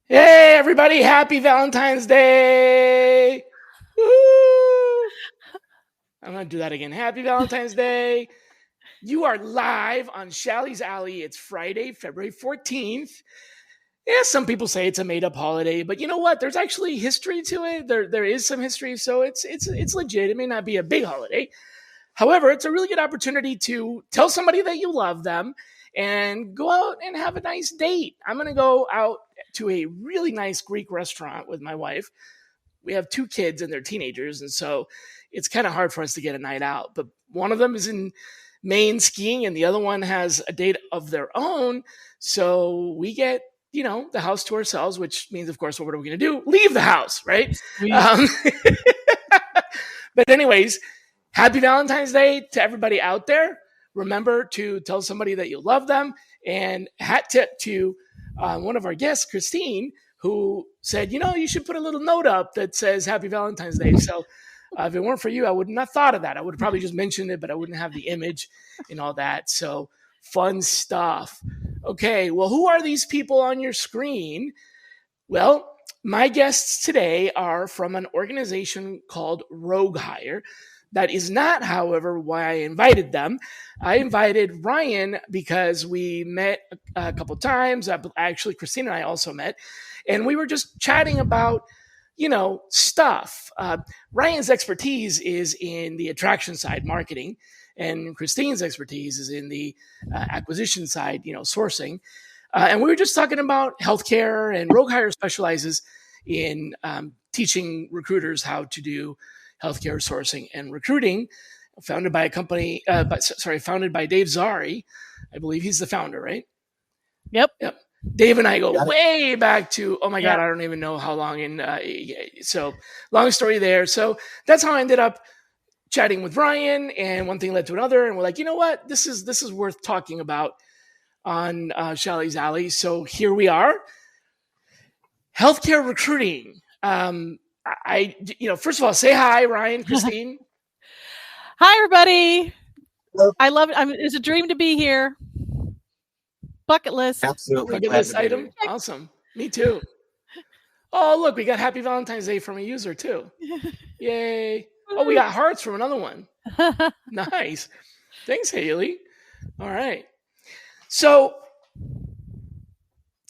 Hey, everybody, happy Valentine's Day. Woo! I'm going to do that again. Happy Valentine's Day. You are live on Shally's Alley. It's Friday, February 14th. Yeah, some people say it's a made-up holiday, but you know what? There's actually history to it. There is some history, so it's legit. It may not be a big holiday. However, it's a really good opportunity to tell somebody that you love them and go out and have a nice date. I'm going to go out to a really nice Greek restaurant with my wife. We have 2 kids and they're teenagers, and so it's kind of hard for us to get a night out. But one of them is in Maine skiing and the other one has a date of their own. So we get, the house to ourselves, which means, of course, what are we going to do? Leave the house, right? But anyways, happy Valentine's Day to everybody out there. Remember to tell somebody that you love them. And hat tip to one of our guests, Christine, who said, you should put a little note up that says Happy Valentine's Day. So if it weren't for you, I would not have thought of that. I would have probably just mentioned it, but I wouldn't have the image and all that. So fun stuff. Okay, well, who are these people on your screen? Well, my guests today are from an organization called Rogue Hire. That is not, however, why I invited them. I invited Ryan because we met a couple times. Actually, Christine and I also met, and we were just chatting about, stuff. Ryan's expertise is in the attraction side, marketing, and Christine's expertise is in the acquisition side, sourcing. And we were just talking about healthcare, and Rogue Hire specializes in teaching recruiters how to do healthcare sourcing and recruiting, founded by founded by Dave Zari. I believe he's the founder, right? Yep. Dave and I go way back to, God, I don't even know how long. And so long story there. So that's how I ended up chatting with Ryan, and one thing led to another. And we're like, you know what? This is worth talking about on Shally's Alley. So here we are. Healthcare recruiting. First of all, say hi, Ryan, Christine. Hi, everybody. Hello. I love it. It's a dream to be here. Bucket list. Absolutely. Bucket list item. Awesome. Me too. Oh, look, we got Happy Valentine's Day from a user too. Yay. Oh, we got hearts from another one. Nice. Thanks, Haley. All right. So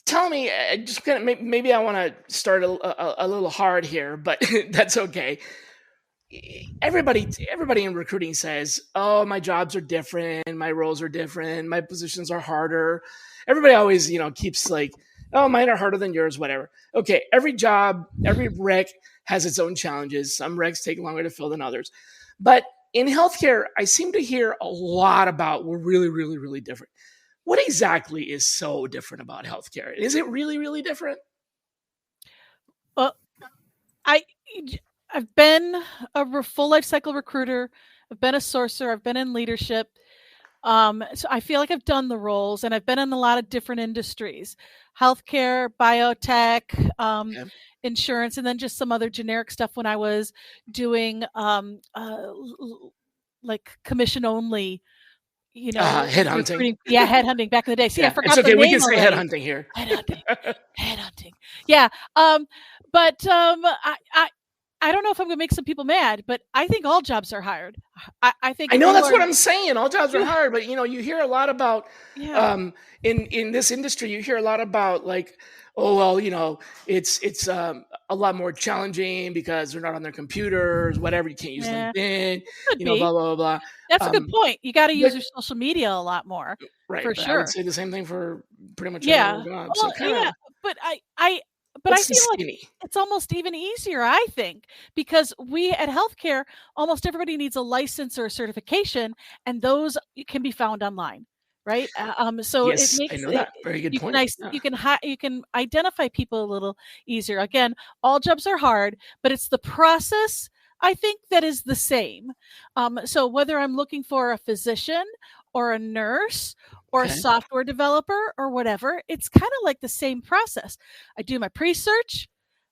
tell me, just kind of maybe I want to start a little hard here, but that's okay. Everybody in recruiting says, "Oh, my jobs are different, my roles are different, my positions are harder." Everybody always, keeps like, "Oh, mine are harder than yours," whatever. Okay, every job, every rec has its own challenges. Some recs take longer to fill than others, but in healthcare, I seem to hear a lot about we're really, really, really different. What exactly is so different about healthcare? Is it really, really different? Well, I've been a full life cycle recruiter. I've been a sourcer. I've been in leadership. So I feel like I've done the roles, and I've been in a lot of different industries: healthcare, biotech, insurance, and then just some other generic stuff when I was doing like commission only. Headhunting. Headhunting back in the day. See, I forgot it's okay. the name We can already. say headhunting here. Headhunting. Yeah. I don't know if I'm going to make some people mad, but I think all jobs are hired. I think I know that's what I'm saying. All jobs are hired, but you hear a lot about in this industry. You hear a lot about like, oh well, it's a lot more challenging because they're not on their computers. Whatever, you can't use LinkedIn. Blah blah blah blah. That's a good point. You got to use your social media a lot more, right? For sure. I would say the same thing for pretty much every other job. Well, so but I feel like it's almost even easier, I think, because we at healthcare, almost everybody needs a license or a certification, and those can be found online, right? So it Yes, I makes know it, that. Very good point. Yeah. you can identify people a little easier. Again, all jobs are hard, but it's the process, I think, that is the same. So whether I'm looking for a physician or a nurse or a Okay. software developer or whatever, it's kind of like the same process. I do my pre-search,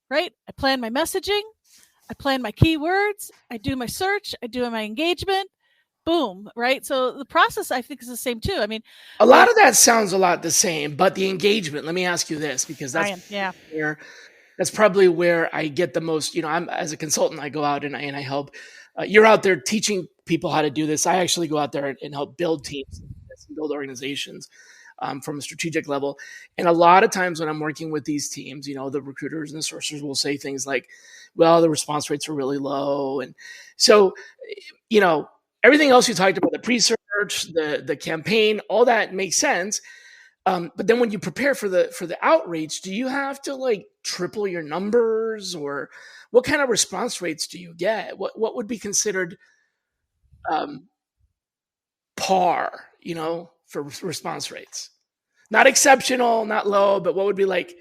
right? I plan my messaging, I plan my keywords, I do my search, I do my engagement, boom, right? So the process, I think, is the same too. I mean, A lot of that sounds a lot the same, but the engagement, let me ask you this, because Ryan, yeah. that's probably where I get the most, I'm as a consultant, I go out and I help. You're out there teaching people how to do this. I actually go out there and help build teams and build organizations from a strategic level. And a lot of times when I'm working with these teams, the recruiters and the sourcers will say things like, well, the response rates are really low. And so, everything else you talked about, the pre-search, the campaign, all that makes sense. But then when you prepare for the outreach, do you have to like triple your numbers, or what kind of response rates do you get? What would be considered um, par, for response rates? Not exceptional, not low, but what would be like,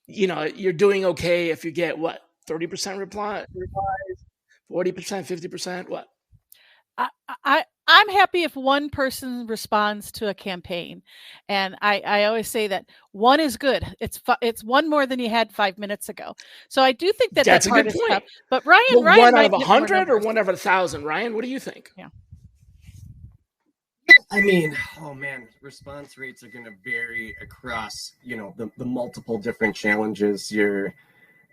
you're doing okay if you get what, 30% replies, 40%, 50%, what? I'm happy if one person responds to a campaign, and I always say that one is good. It's one more than you had 5 minutes ago. So I do think that That's a part good is point. tough. But Ryan One out might of get more 100 or numbers. one out of 1,000? Ryan, what do you think? Yeah. I mean, oh man, response rates are going to vary across, the multiple different challenges you're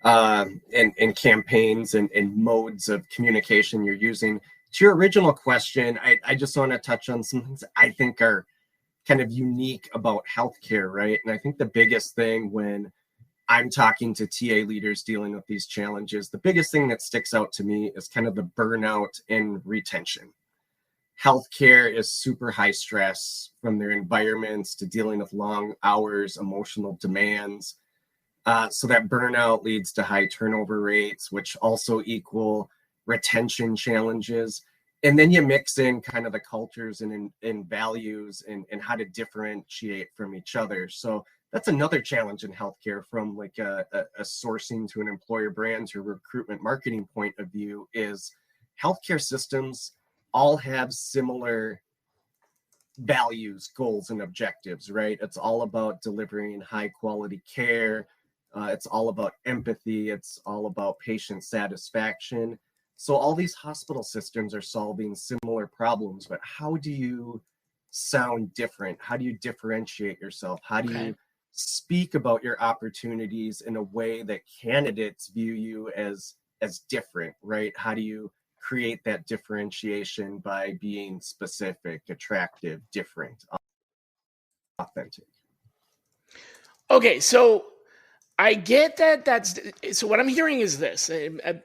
and campaigns and modes of communication you're using. To your original question, I just want to touch on some things I think are kind of unique about healthcare, right? And I think the biggest thing when I'm talking to TA leaders dealing with these challenges, the biggest thing that sticks out to me is kind of the burnout and retention. Healthcare is super high stress, from their environments to dealing with long hours, emotional demands. So that burnout leads to high turnover rates, which also equal retention challenges. And then you mix in kind of the cultures and values and how to differentiate from each other. So that's another challenge in healthcare, from like a sourcing to an employer brand to recruitment marketing point of view, is healthcare systems all have similar values, goals, and objectives, right? It's all about delivering high quality care. It's all about empathy. It's all about patient satisfaction. So all these hospital systems are solving similar problems, but how do you sound different? How do you differentiate yourself? How do you speak about your opportunities in a way that candidates view you as different, right? How do you create that differentiation by being specific, attractive, different, authentic? Okay, so I get that. So what I'm hearing is this.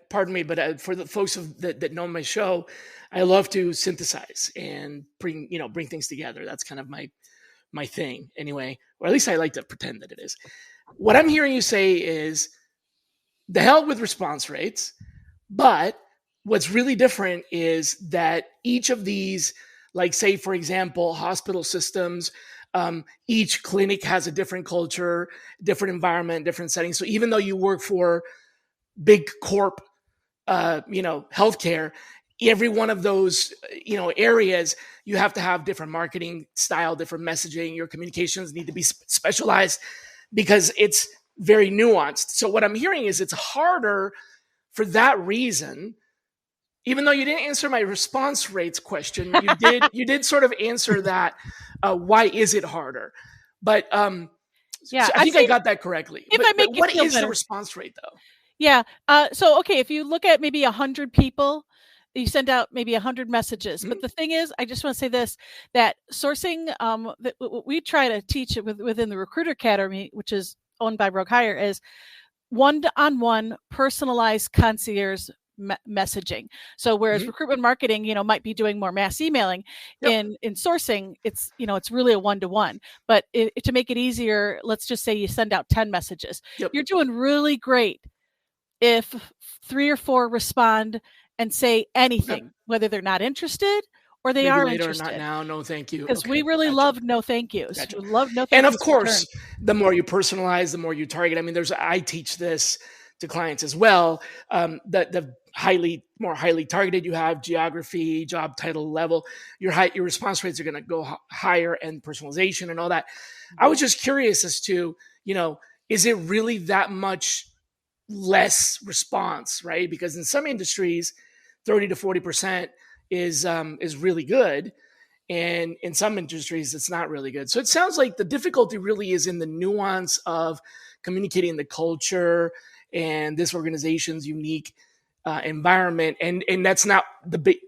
Pardon me, but for the folks that know my show, I love to synthesize and bring things together. That's kind of my thing, anyway, or at least I like to pretend that it is. What I'm hearing you say is the hell with response rates, but what's really different is that each of these, like say, for example, hospital systems, each clinic has a different culture, different environment, different settings. So even though you work for big corp, healthcare, every one of those, areas, you have to have different marketing style, different messaging. Your communications need to be specialized because it's very nuanced. So what I'm hearing is it's harder for that reason. Even though you didn't answer my response rates question, you did sort of answer that. Why is it harder? But yeah, so I think I got that correctly. But what is the response rate though? Yeah. So, okay, if you look at maybe 100 people, you send out maybe 100 messages. Mm-hmm. But the thing is, I just want to say this, that sourcing, that we try to teach it within the Recruiter Academy, which is owned by Rogue Hire, is one-on-one personalized concierge messaging. So whereas recruitment marketing, might be doing more mass emailing, in sourcing, it's, it's really a one-to-one. But to make it easier, let's just say you send out 10 messages. You're doing really great if 3 or 4 respond and say anything, whether they're not interested or they maybe are later, interested. not now. No, thank you. Because we really love no thank yous. Gotcha. We love no thank And yous. of course, the more you personalize, the more you target. I mean, I teach this to clients as well. The more highly targeted you have, geography, job title, level, your response rates are going to go higher, and personalization and all that. I was just curious as to, is it really that much less response, right? Because in some industries, 30 to 40% is really good. And in some industries, it's not really good. So it sounds like the difficulty really is in the nuance of communicating the culture and this organization's unique environment. And that's not the big,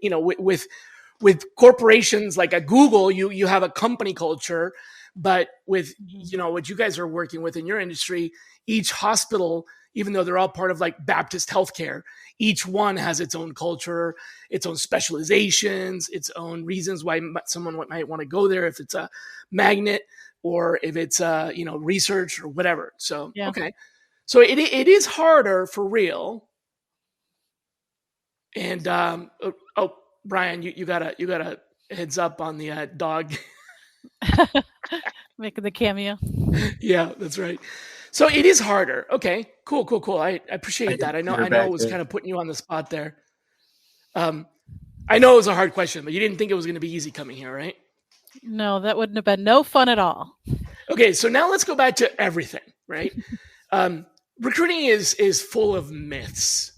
with corporations like a Google, you have a company culture, but with, what you guys are working with in your industry, each hospital, even though they're all part of like Baptist healthcare, each one has its own culture, its own specializations, its own reasons why someone might want to go there, if it's a magnet or if it's research or whatever. So, yeah. Okay. So it is harder for real. And, Brian, you got a heads up on the dog. Making the cameo. Yeah, that's right. So it is harder. Okay, cool. I appreciate that. I know it was kind of putting you on the spot there. I know it was a hard question, but you didn't think it was going to be easy coming here, right? No, that wouldn't have been no fun at all. Okay, so now let's go back to everything, right? Recruiting is full of myths,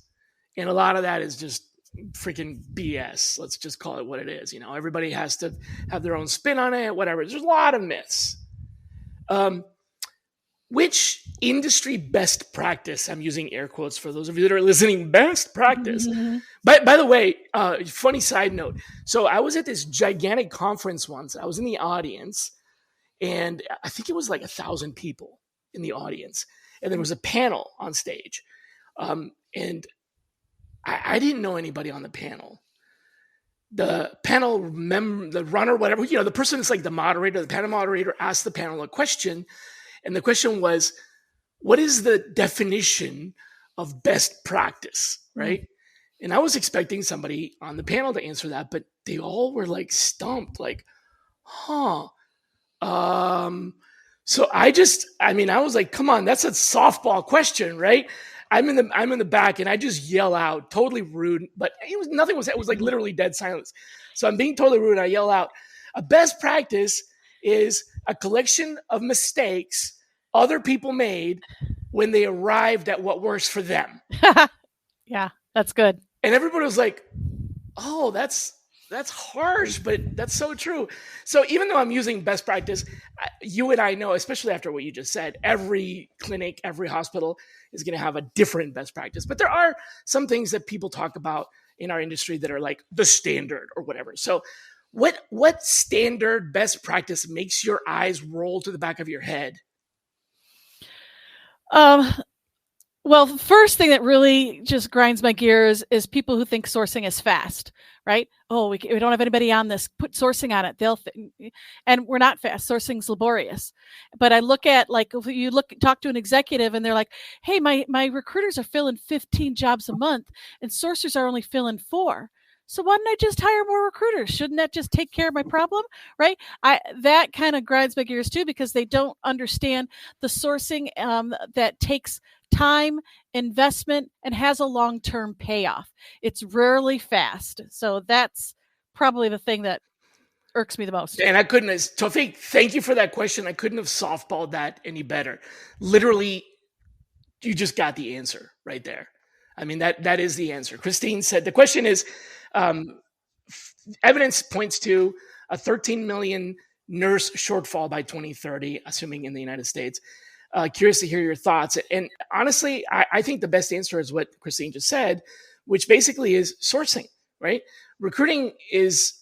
and a lot of that is just freaking BS. Let's just call it what it is. Everybody has to have their own spin on it, whatever. There's a lot of myths. Which industry best practice, I'm using air quotes for those of you that are listening, best practice. Mm-hmm. By the way, funny side note. So I was at this gigantic conference once. I was in the audience, and I think it was like 1,000 people in the audience. And there was a panel on stage. And I didn't know anybody on the panel. The panel the runner, whatever, the person that's like the moderator, the panel moderator asked the panel a question. And the question was, what is the definition of best practice, right? Mm-hmm. And I was expecting somebody on the panel to answer that, but they all were like stumped, like, huh. So I was like, come on, that's a softball question, right? I'm in the back, and I just yell out, totally rude, but it was like literally dead silence. So I'm being totally rude. And I yell out, a best practice is a collection of mistakes other people made when they arrived at what works for them. Yeah, that's good. And everybody was like, oh, that's harsh, but that's so true. So even though I'm using best practice, you and I know, especially after what you just said, every clinic, every hospital is going to have a different best practice. But there are some things that people talk about in our industry that are like the standard or whatever. So what standard best practice makes your eyes roll to the back of your head? Well, the first thing that really just grinds my gears is people who think sourcing is fast, right? Oh, we don't have anybody on this. Put sourcing on it. And we're not fast. Sourcing's laborious. But I look at, like, if you talk to an executive and they're like, hey, my recruiters are filling 15 jobs a month and sourcers are only filling 4. So why don't I just hire more recruiters? Shouldn't that just take care of my problem, right? That kind of grinds my gears too, because they don't understand the sourcing that takes time, investment, and has a long-term payoff. It's rarely fast. So that's probably the thing that irks me the most. And Tawfiq, thank you for that question. I couldn't have softballed that any better. Literally, you just got the answer right there. I mean, that is the answer. Christine said, the question is, evidence points to a 13 million nurse shortfall by 2030, assuming in the United States. Curious to hear your thoughts. And honestly, I think the best answer is what Christine just said, which basically is sourcing, right? Recruiting is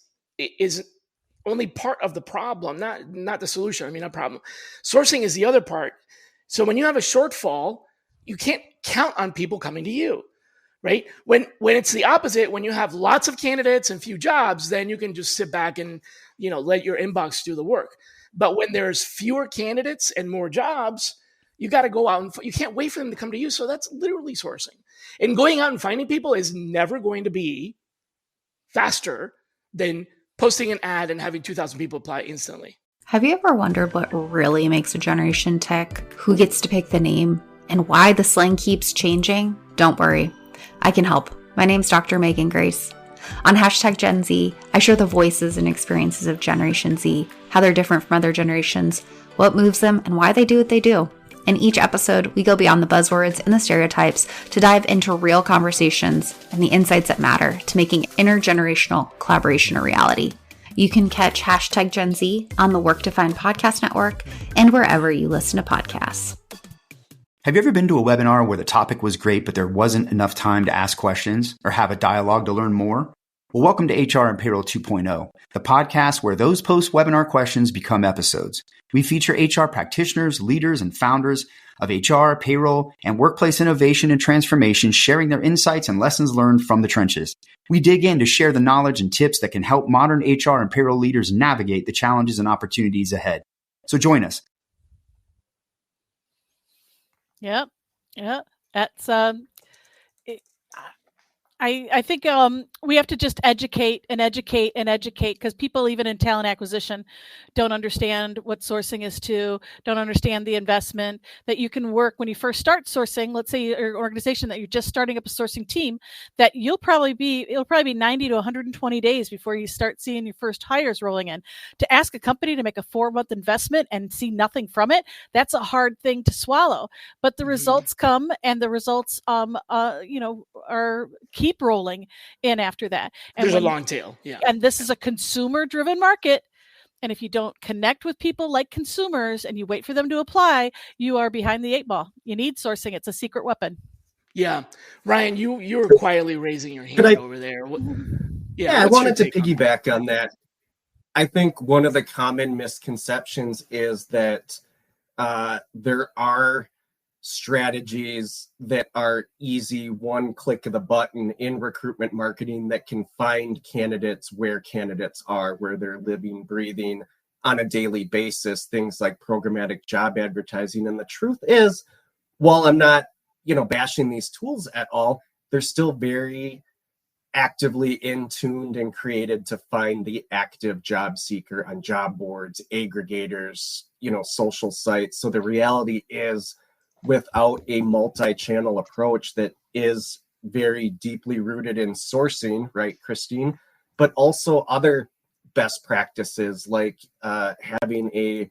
only part of the problem, not the solution. I mean, not problem. Sourcing is the other part. So when you have a shortfall, you can't count on people coming to you, right? When it's the opposite, when you have lots of candidates and few jobs, then you can just sit back and, let your inbox do the work. But when there's fewer candidates and more jobs, you got to go out and you can't wait for them to come to you. So that's literally sourcing. And going out and finding people is never going to be faster than posting an ad and having 2,000 people apply instantly. Have you ever wondered what really makes a generation tick? Who gets to pick the name? And why the slang keeps changing? Don't worry, I can help. My name's Dr. Megan Grace. On hashtag Gen Z, I share the voices and experiences of Generation Z, how they're different from other generations, what moves them, and why they do what they do. In each episode, we go beyond the buzzwords and the stereotypes to dive into real conversations and the insights that matter to making intergenerational collaboration a reality. You can catch hashtag Gen Z on the Work to Find podcast network and wherever you listen to podcasts. Have you ever been to a webinar where the topic was great, but there wasn't enough time to ask questions or have a dialogue to learn more? Well, welcome to HR and Payroll 2.0, the podcast where those post-webinar questions become episodes. We feature HR practitioners, leaders, and founders of HR, payroll, and workplace innovation and transformation, sharing their insights and lessons learned from the trenches. We dig in to share the knowledge and tips that can help modern HR and payroll leaders navigate the challenges and opportunities ahead. So join us. Yep. That's I think we have to just educate because people even in talent acquisition don't understand what sourcing is don't understand the investment that you can work when you first start sourcing. Let's say your organization that you're just starting up a sourcing team, that it'll probably be 90 to 120 days before you start seeing your first hires rolling in. To ask a company to make a 4-month investment and see nothing from it, that's a hard thing to swallow. But the results come, and the results are keep rolling in after that. And there's a long tail. Yeah. And this is a consumer driven market. And if you don't connect with people like consumers and you wait for them to apply, you are behind the 8 ball. You need sourcing. It's a secret weapon. Yeah. Ryan, you were quietly raising your hand over there. Yeah, I wanted to piggyback on that. I think one of the common misconceptions is that there are strategies that are easy, one click of the button in recruitment marketing that can find candidates where candidates are, where they're living, breathing on a daily basis, things like programmatic job advertising. And the truth is, while I'm not, bashing these tools at all, they're still very actively in-tuned and created to find the active job seeker on job boards, aggregators, social sites. So the reality is, without a multi-channel approach that is very deeply rooted in sourcing, right, Christine, but also other best practices like having a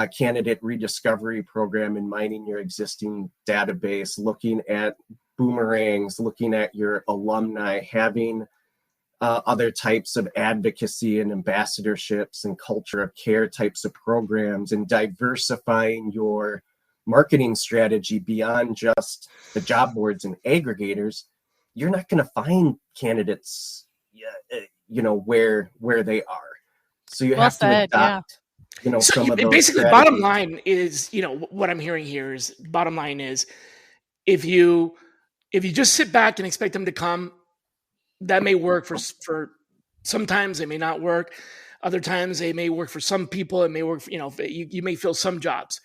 candidate rediscovery program and mining your existing database, looking at boomerangs, looking at your alumni, having other types of advocacy and ambassadorships and culture of care types of programs, and diversifying your marketing strategy beyond just the job boards and aggregators. You're not going to find candidates, where they are. So you have to adopt, some of those basically strategies. Bottom line is, what I'm hearing here is bottom line is if you just sit back and expect them to come, that may work for sometimes it may not work. Other times they may work for some people. It may work for, you may fill some jobs.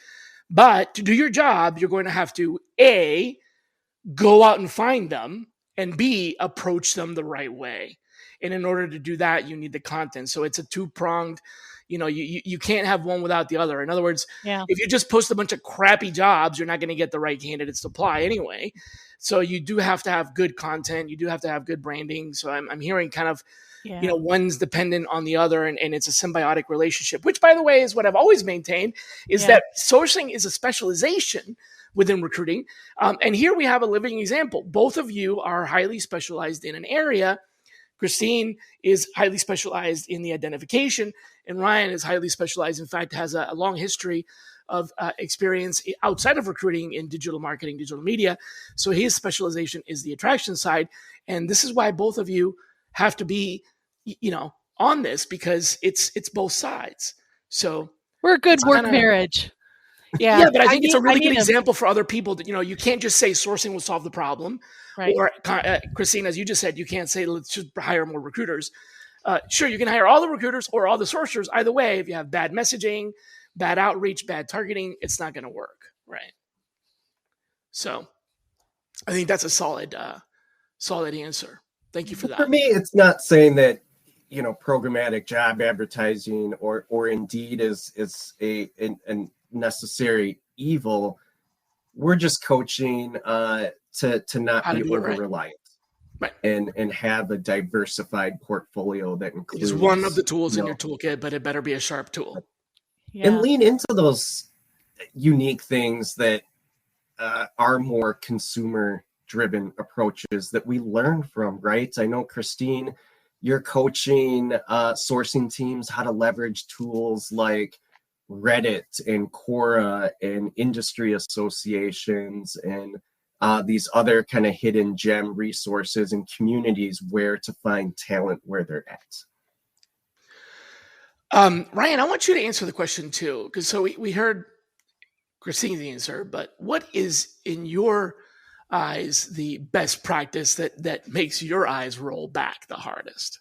But to do your job, you're going to have to, A, go out and find them, and B, approach them the right way. And in order to do that, you need the content. So it's a two-pronged, you can't have one without the other. In other words, if you just post a bunch of crappy jobs, you're not going to get the right candidates to apply anyway. So you do have to have good content. You do have to have good branding. So I'm hearing kind of, one's dependent on the other, and it's a symbiotic relationship, which, by the way, is what I've always maintained, is that sourcing is a specialization within recruiting. And here we have a living example. Both of you are highly specialized in an area. Christine is highly specialized in the identification, and Ryan is highly specialized, in fact, has a long history of experience outside of recruiting in digital marketing, digital media. So his specialization is the attraction side. And this is why both of you have to be, on this, because it's both sides. So we're a good work marriage. Yeah, but I think it's a really good example for other people that, you can't just say sourcing will solve the problem. Right. Or Christine, as you just said, you can't say, let's just hire more recruiters. Sure, you can hire all the recruiters or all the sourcers. Either way, if you have bad messaging, bad outreach, bad targeting, it's not going to work. Right. So I think that's a solid answer. Thank you for that. For me, it's not saying that programmatic job advertising or Indeed is a necessary evil. We're just coaching to not be over reliant, right, and have a diversified portfolio that includes one of the tools in your toolkit, but it better be a sharp tool. And lean into those unique things that are more consumer-driven approaches that we learn from, right? I know, Christine, you're coaching sourcing teams how to leverage tools like Reddit and Quora and industry associations and these other kind of hidden gem resources and communities where to find talent where they're at. Ryan, I want you to answer the question too, because so we heard Christine's answer, but what is in your eyes the best practice that makes your eyes roll back the hardest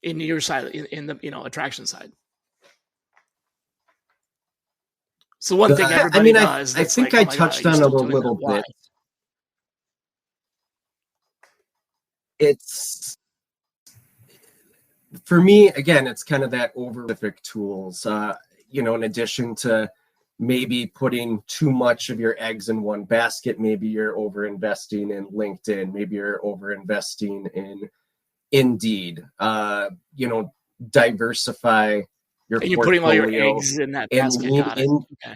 in your side, in the attraction side? So one thing everybody does. I think I touched on it a little bit. It's, for me, again, it's kind of that over-specific tools, in addition to maybe putting too much of your eggs in one basket. Maybe you're over-investing in LinkedIn. Maybe you're over-investing in Indeed. Diversify your portfolio. And you're putting all your eggs in that basket. Got it. Okay.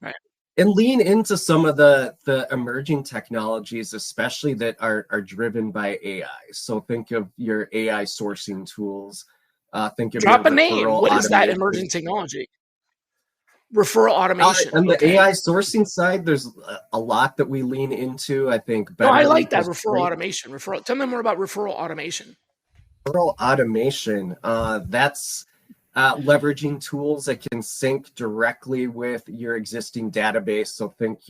Right. And lean into some of the emerging technologies, especially that are driven by AI. So think of your AI sourcing tools. Think of drop a name. What is that emerging technology? Referral automation. On the AI sourcing side, there's a lot that we lean into. I think. I like that referral automation. Tell me more about referral automation. Referral automation. That's leveraging tools that can sync directly with your existing database. So think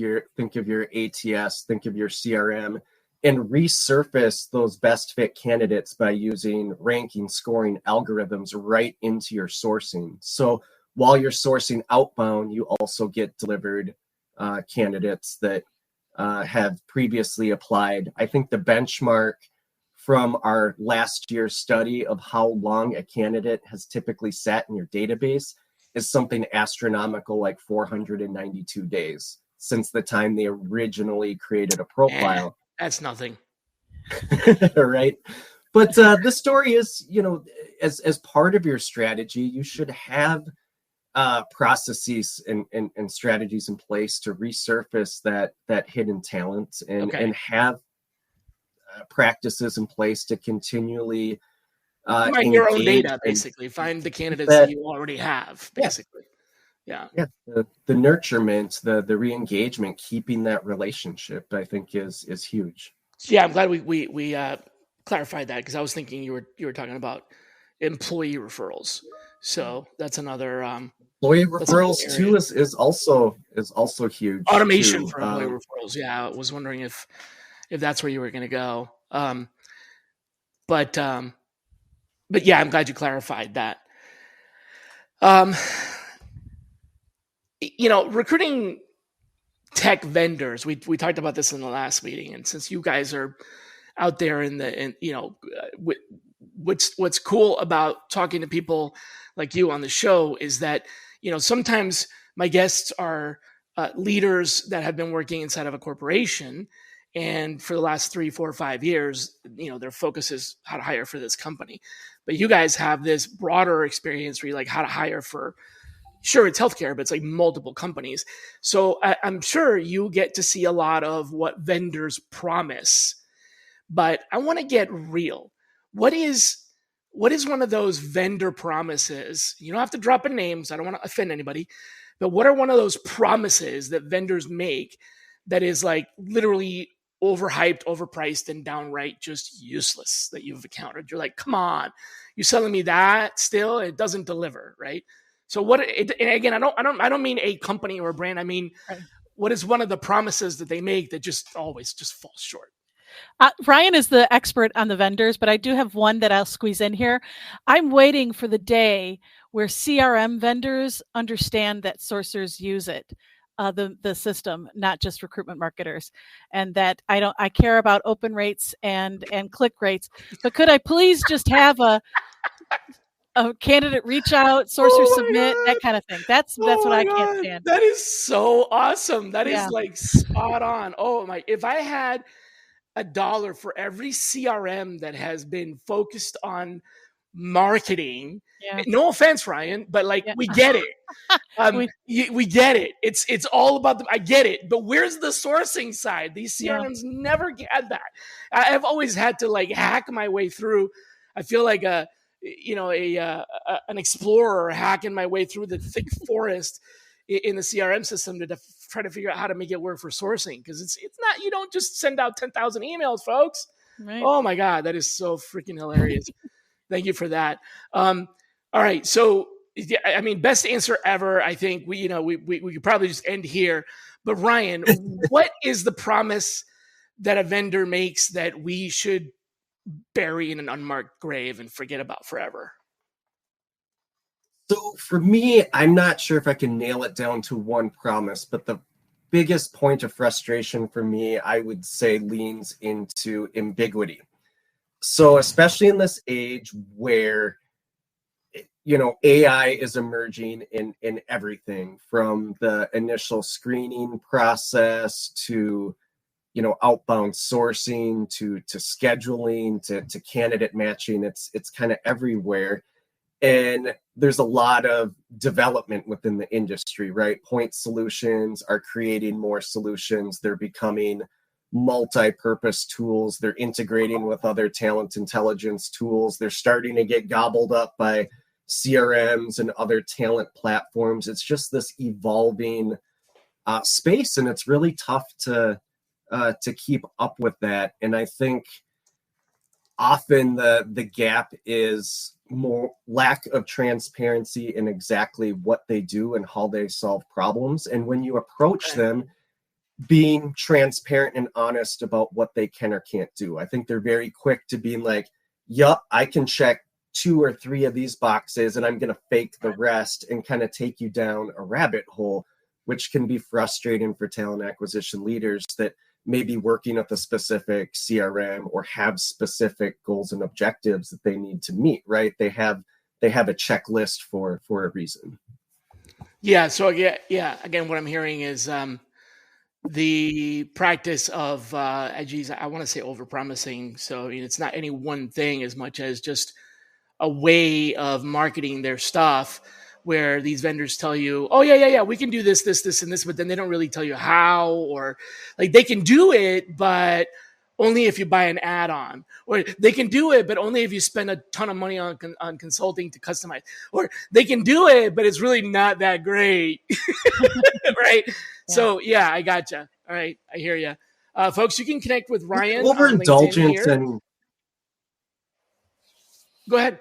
of your ATS, think of your CRM, and resurface those best fit candidates by using ranking, scoring algorithms right into your sourcing. So while you're sourcing outbound, you also get delivered candidates that have previously applied. I think the benchmark from our last year's study of how long a candidate has typically sat in your database is something astronomical, like 492 days since the time they originally created a profile. That's nothing. Right? But the story is, as part of your strategy, you should have processes and strategies in place to resurface that hidden talent and have practices in place to continually find your own data, basically. Find the candidates that you already have, basically. Yeah. The nurturement, the re-engagement, keeping that relationship, I think is huge. Yeah, I'm glad we clarified that, because I was thinking you were talking about employee referrals. So that's another employee referrals too is also huge. Automation for employee referrals. Yeah, I was wondering if that's where you were going to go. But yeah, I'm glad you clarified that. Recruiting tech vendors, we talked about this in the last meeting. And since you guys are out there what's cool about talking to people like you on the show is that, sometimes my guests are leaders that have been working inside of a corporation. And for the last 3, 4, 5 years, their focus is how to hire for this company. But you guys have this broader experience where you like how to hire for, sure, it's healthcare, but it's like multiple companies. So I'm sure you get to see a lot of what vendors promise. But I want to get real. What is one of those vendor promises? You don't have to drop a name, so I don't want to offend anybody. But what are one of those promises that vendors make that is like literally overhyped, overpriced, and downright just useless that you've encountered? You're like, come on, you're selling me that still? It doesn't deliver, right? So and again, I don't mean a company or a brand. I mean, what is one of the promises that they make that just always just falls short? Ryan is the expert on the vendors, but I do have one that I'll squeeze in here. I'm waiting for the day where CRM vendors understand that sourcers use it. the system, not just recruitment marketers, and that I care about open rates and click rates, but could I please just have a candidate reach out, sourcer submit, that kind of thing. That's what I can't stand. That is so awesome. That is Yeah. like spot on. Oh my, if I had $1 for every CRM that has been focused on marketing, no offense, Ryan, but like we get it. We get it. It's all about I get it. But where's the sourcing side? These CRMs never get that. I've always had to like hack my way through. I feel like an explorer hacking my way through the thick forest in the CRM system to try to figure out how to make it work for sourcing. Because it's not, you don't just send out 10,000 emails, folks. Right. Oh my God, that is so freaking hilarious. Thank you for that. All right. So, I mean, best answer ever. I think we could probably just end here. But Ryan, what is the promise that a vendor makes that we should bury in an unmarked grave and forget about forever? So for me, I'm not sure if I can nail it down to one promise, but the biggest point of frustration for me, I would say, leans into ambiguity. So especially in this age where, AI is emerging in everything from the initial screening process to, outbound sourcing to scheduling to candidate matching. It's kind of everywhere. And there's a lot of development within the industry, right? Point solutions are creating more solutions. They're becoming multi-purpose tools. They're integrating with other talent intelligence tools. They're starting to get gobbled up by CRMs and other talent platforms. It's just this evolving space, and it's really tough to keep up with that. And I think often the gap is more lack of transparency in exactly what they do and how they solve problems. And when you approach them, being transparent and honest about what they can or can't do. I think they're very quick to being like, yup, I can check 2 or 3 of these boxes and I'm going to fake the rest and kind of take you down a rabbit hole, which can be frustrating for talent acquisition leaders that may be working with a specific CRM or have specific goals and objectives that they need to meet, right? They have a checklist for a reason. Yeah. So again, what I'm hearing is the practice of, I want to say overpromising. So it's not any one thing as much as just a way of marketing their stuff where these vendors tell you, oh yeah, we can do this, and this, but then they don't really tell you how, or like they can do it, but only if you buy an add-on, or they can do it, but only if you spend a ton of money on consulting to customize, or they can do it, but it's really not that great. Right? Yeah. So yeah, I gotcha. All right. I hear you. Folks, you can connect with Ryan. Overindulgence and go ahead.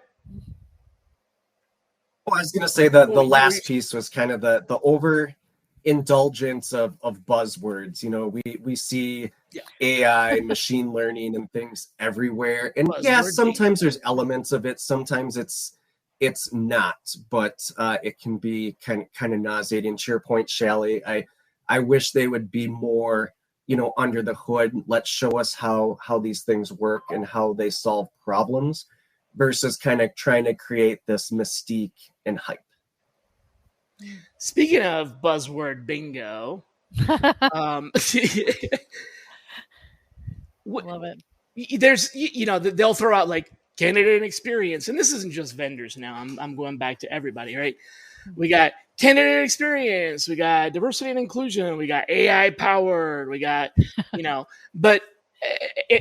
Well, I was going to say that the last piece was kind of the overindulgence of buzzwords. We see AI, machine learning, and things everywhere. And sometimes there's elements of it. Sometimes it's not, but it can be kind of nauseating. To your point, Shally, I wish they would be more, under the hood. Let's show us how these things work and how they solve problems, versus kind of trying to create this mystique and hype. Speaking of buzzword bingo, love it. There's, they'll throw out like candidate and experience, and this isn't just vendors now. I'm going back to everybody, right? We got candidate experience, we got diversity and inclusion, we got AI powered, we got, but.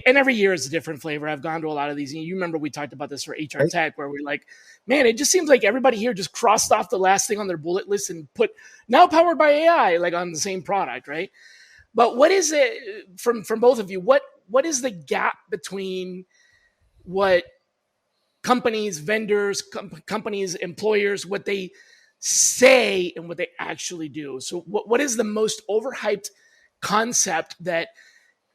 And every year is a different flavor. I've gone to a lot of these. And you remember we talked about this for HR Tech, where we're like, man, it just seems like everybody here just crossed off the last thing on their bullet list and put now powered by AI, like on the same product, right? But what is it from both of you? What is the gap between what companies, vendors, companies, employers, what they say and what they actually do? So what is the most overhyped concept that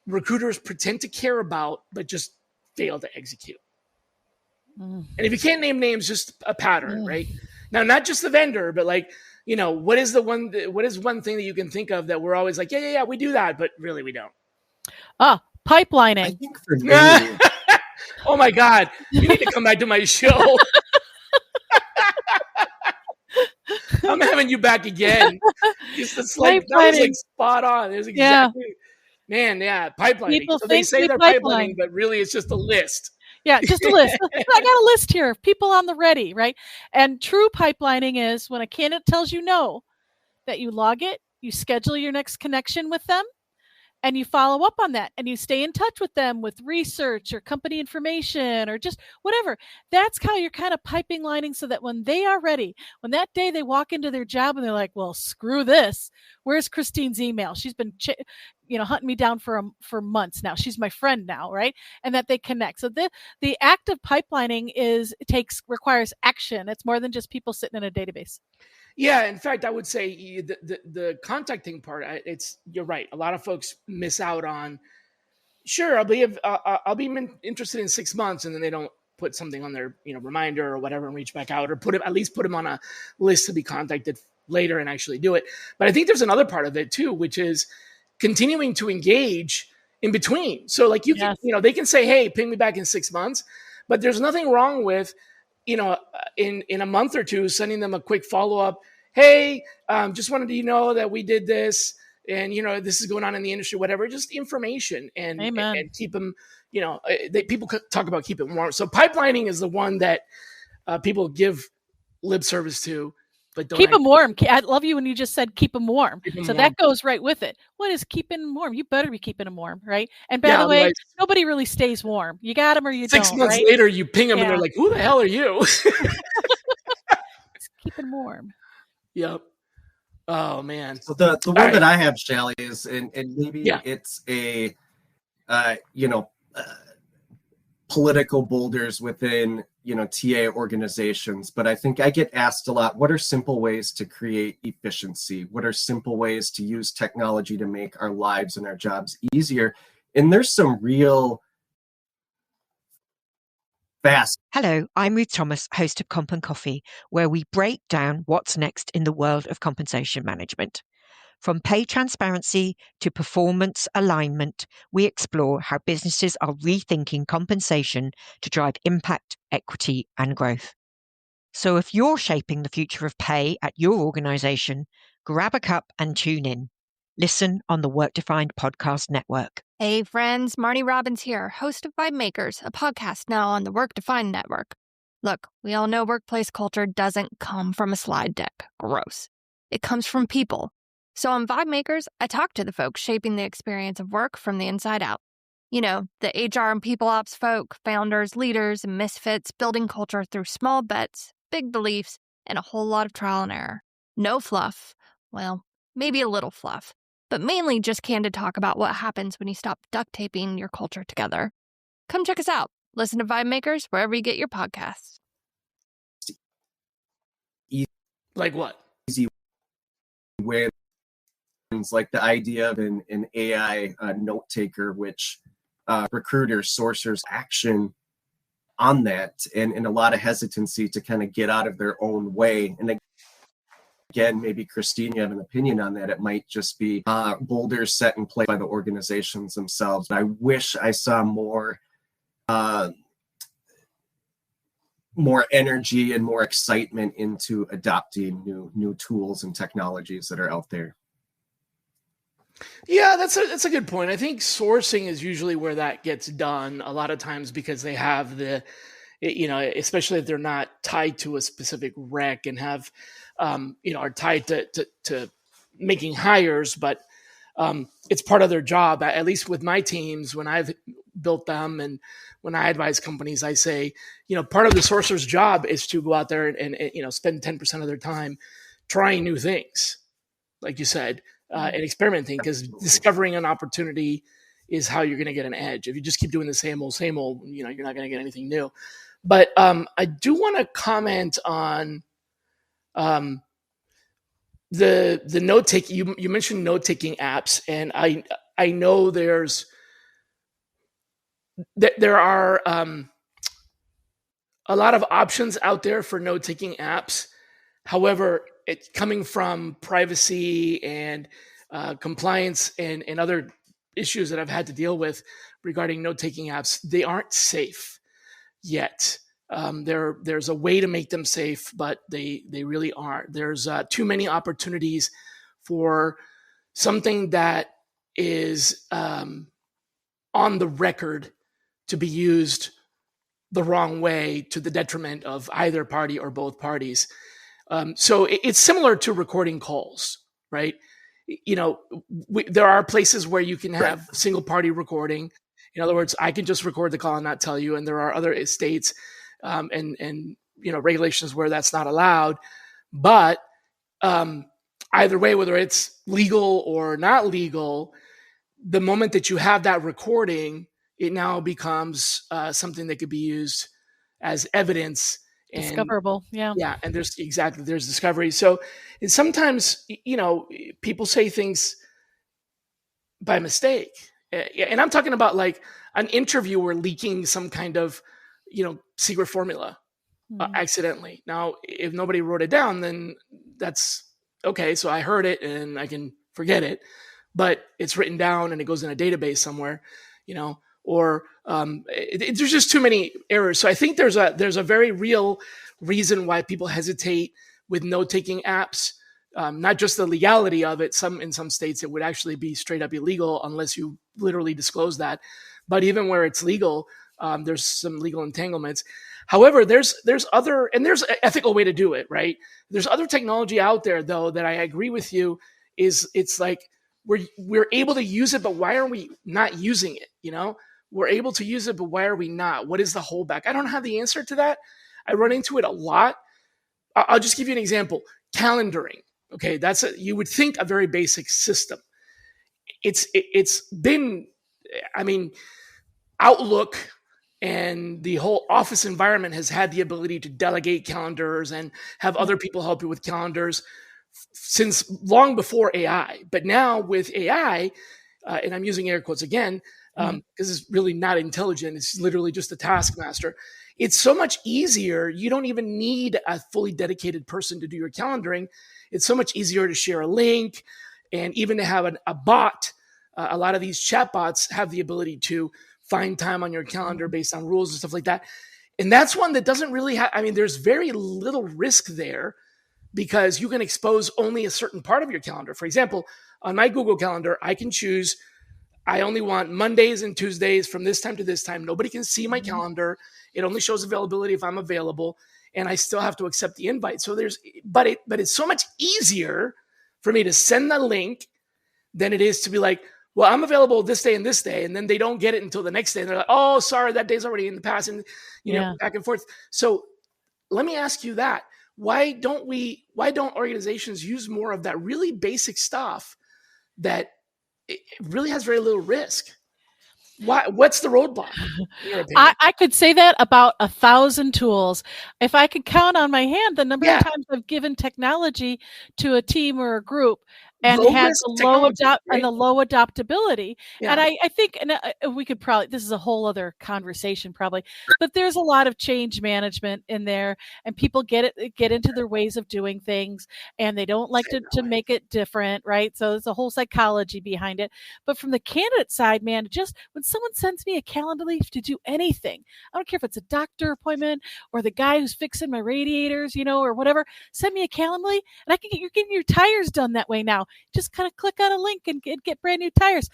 recruiters pretend to care about, but just fail to execute? And if you can't name names, just a pattern, right? Now, not just the vendor, but like, what is one thing that you can think of that we're always like, yeah, we do that, but really we don't? Pipelining. I think for me, oh my God, you need to come back to my show. I'm having you back again. That was like spot on. It was exactly, pipelining. People so they think say we they're pipelining, but really it's just a list. Yeah, just a list. I got a list here of people on the ready, right? And true pipelining is when a candidate tells you no, that you log it, you schedule your next connection with them, and you follow up on that, and you stay in touch with them with research or company information or just whatever. That's how you're kind of pipelining, so that when they are ready, when that day they walk into their job and they're like, well, screw this. Where's Christine's email? She's been hunting me down for months now. She's my friend now, right? And that they connect. So the act of pipelining requires action. It's more than just people sitting in a database. Yeah, in fact, I would say the contacting part. You're right. A lot of folks miss out on. Sure, I'll be interested in 6 months, and then they don't put something on their reminder or whatever and reach back out, or at least put them on a list to be contacted later and actually do it. But I think there's another part of it too, which is continuing to engage in between. So like they can say, hey, ping me back in 6 months, but there's nothing wrong with in a month or two, sending them a quick follow-up. Hey, just wanted to know that we did this, and this is going on in the industry, whatever. Just information and keep them. People talk about keep it warm. So pipelining is the one that people give lip service to, but don't keep them warm. I love you when you just said keep them warm. That goes right with it. What is keeping them warm? You better be keeping them warm, right? And by the way, nobody really stays warm. You got them or you don't. 6 months later, you ping them and they're like, "Who the hell are you?" Just keep them warm. Yep. Oh man. So the one that I have, Shally, is and maybe it's a political boulders within TA organizations, but I think I get asked a lot, what are simple ways to create efficiency? What are simple ways to use technology to make our lives and our jobs easier? And there's some real fast. Hello, I'm Ruth Thomas, host of Comp and Coffee, where we break down what's next in the world of compensation management. From pay transparency to performance alignment, we explore how businesses are rethinking compensation to drive impact, equity, and growth. So if you're shaping the future of pay at your organization, grab a cup and tune in. Listen on the Work Defined Podcast Network. Hey friends, Marnie Robbins here, host of Vibe Makers, a podcast now on the Work Defined Network. Look, we all know workplace culture doesn't come from a slide deck. Gross. It comes from people. So on Vibe Makers, I talk to the folks shaping the experience of work from the inside out. The HR and people ops folk, founders, leaders, and misfits building culture through small bets, big beliefs, and a whole lot of trial and error. No fluff. Well, maybe a little fluff, but mainly just candid talk about what happens when you stop duct taping your culture together. Come check us out. Listen to Vibe Makers wherever you get your podcasts. Like what? Easy way. Like the idea of an AI note taker, which recruiters, sourcers action on that, and a lot of hesitancy to kind of get out of their own way. And again, maybe Christine, you have an opinion on that. It might just be boulders set in place by the organizations themselves. I wish I saw more energy and more excitement into adopting new tools and technologies that are out there. Yeah, that's a good point. I think sourcing is usually where that gets done a lot of times, because they have especially if they're not tied to a specific rec and have, are tied to making hires, but it's part of their job. At least with my teams, when I've built them and when I advise companies, I say, part of the sourcer's job is to go out there and spend 10% of their time trying new things, like you said. And experimenting, because discovering an opportunity is how you're going to get an edge. If you just keep doing the same old, you're not going to get anything new. But I do want to comment on the note taking. You mentioned note taking apps, and I know there are a lot of options out there for note taking apps. However, it's coming from privacy and compliance and other issues that I've had to deal with regarding note-taking apps. They aren't safe yet. There's a way to make them safe, but they really aren't. There's too many opportunities for something that is on the record to be used the wrong way to the detriment of either party or both parties. So it's similar to recording calls, right? There are places where you can have single party recording. In other words, I can just record the call and not tell you. And there are other states and regulations where that's not allowed. But either way, whether it's legal or not legal, the moment that you have that recording, it now becomes something that could be used as evidence. Discoverable. Yeah. And there's discovery. So and sometimes, people say things by mistake. And I'm talking about like an interviewer leaking some kind of, secret formula accidentally. Now, if nobody wrote it down, then that's okay. So I heard it and I can forget it, but it's written down and it goes in a database somewhere, or there's just too many errors. So I think there's a very real reason why people hesitate with note-taking apps. Not just the legality of it. In some states, it would actually be straight up illegal unless you literally disclose that. But even where it's legal, there's some legal entanglements. However, there's other, and there's an ethical way to do it, right? There's other technology out there, though, that I agree with you it's like we're able to use it, but why are we not using it? We're able to use it, but why are we not? What is the holdback? I don't have the answer to that. I run into it a lot. I'll just give you an example. Calendaring. Okay, you would think a very basic system. It's been, Outlook and the whole office environment has had the ability to delegate calendars and have other people help you with calendars since long before AI. But now with AI, and I'm using air quotes again, because it's really not intelligent. It's literally just a taskmaster. It's so much easier. You don't even need a fully dedicated person to do your calendaring. It's so much easier to share a link and even to have a bot. A lot of these chat bots have the ability to find time on your calendar based on rules and stuff like that. And that's one that doesn't really have, there's very little risk there because you can expose only a certain part of your calendar. For example, on my Google Calendar, I can choose, I only want Mondays and Tuesdays from this time to this time. Nobody can see my calendar. It only shows availability if I'm available, and I still have to accept the invite. So but it's so much easier for me to send the link than it is to be like, well, I'm available this day, and then they don't get it until the next day. And they're like, oh, sorry, that day's already in the past, and back and forth. So let me ask you that. Why don't organizations use more of that really basic stuff that it really has very little risk? What's the roadblock? I could say that about 1,000 tools. If I could count on my hand the number of times I've given technology to a team or a group and had the low adoptability. Yeah. And I think, and we could probably, this is a whole other conversation probably, but there's a lot of change management in there, and people get into their ways of doing things, and they don't like to make it different, right? So there's a whole psychology behind it. But from the candidate side, man, just when someone sends me a calendar leaf to do anything, I don't care if it's a doctor appointment or the guy who's fixing my radiators, or whatever, send me a calendar leaf, and you're getting your tires done that way now. Just kind of click on a link and get brand new tires.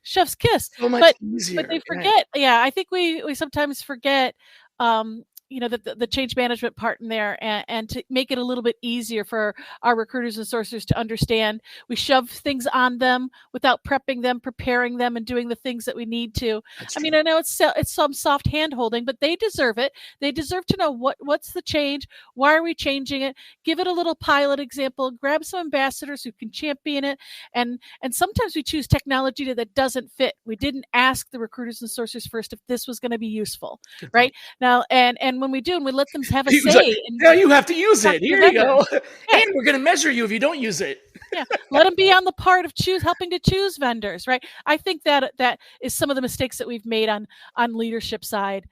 Chef's kiss. So much easier. But they forget. Yeah, I think we sometimes forget. The change management part in there, and to make it a little bit easier for our recruiters and sourcers to understand. We shove things on them without prepping them, preparing them, and doing the things that we need to. I know it's some soft hand holding, but they deserve it. They deserve to know what's the change. Why are we changing it? Give it a little pilot example. Grab some ambassadors who can champion it. And sometimes we choose technology that doesn't fit. We didn't ask the recruiters and sourcers first if this was going to be useful, right? Now, and when we do, and we let them have a say. Now you have to use it. Here you go. Yeah. And we're going to measure you if you don't use it. Yeah, let them be on the part of helping to choose vendors, right? I think that is some of the mistakes that we've made on leadership side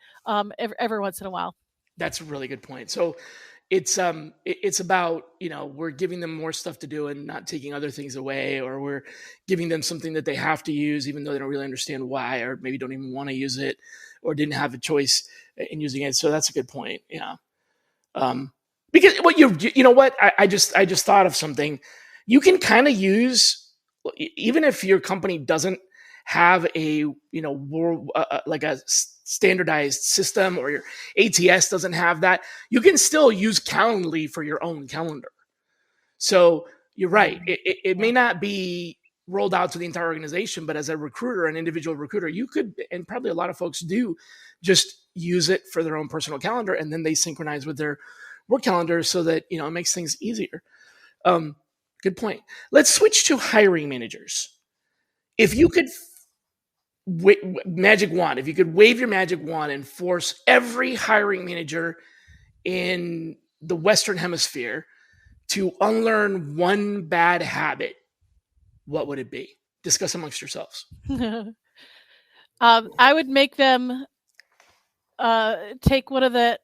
every once in a while. That's a really good point. So it's about, we're giving them more stuff to do and not taking other things away, or we're giving them something that they have to use even though they don't really understand why, or maybe don't even want to use it, or didn't have a choice in using it. So that's a good point. Yeah. Because what you know what, I just thought of something. You can kind of use, even if your company doesn't have a, like a standardized system, or your ATS doesn't have that, you can still use Calendly for your own calendar. So you're right. It may not be rolled out to the entire organization, but as a recruiter, an individual recruiter, you could, and probably a lot of folks do, just use it for their own personal calendar, and then they synchronize with their work calendar so that, it makes things easier. Good point. Let's switch to hiring managers. If you could magic wand, if you could wave your magic wand and force every hiring manager in the Western Hemisphere to unlearn one bad habit, what would it be? Discuss amongst yourselves. I would make them take one of the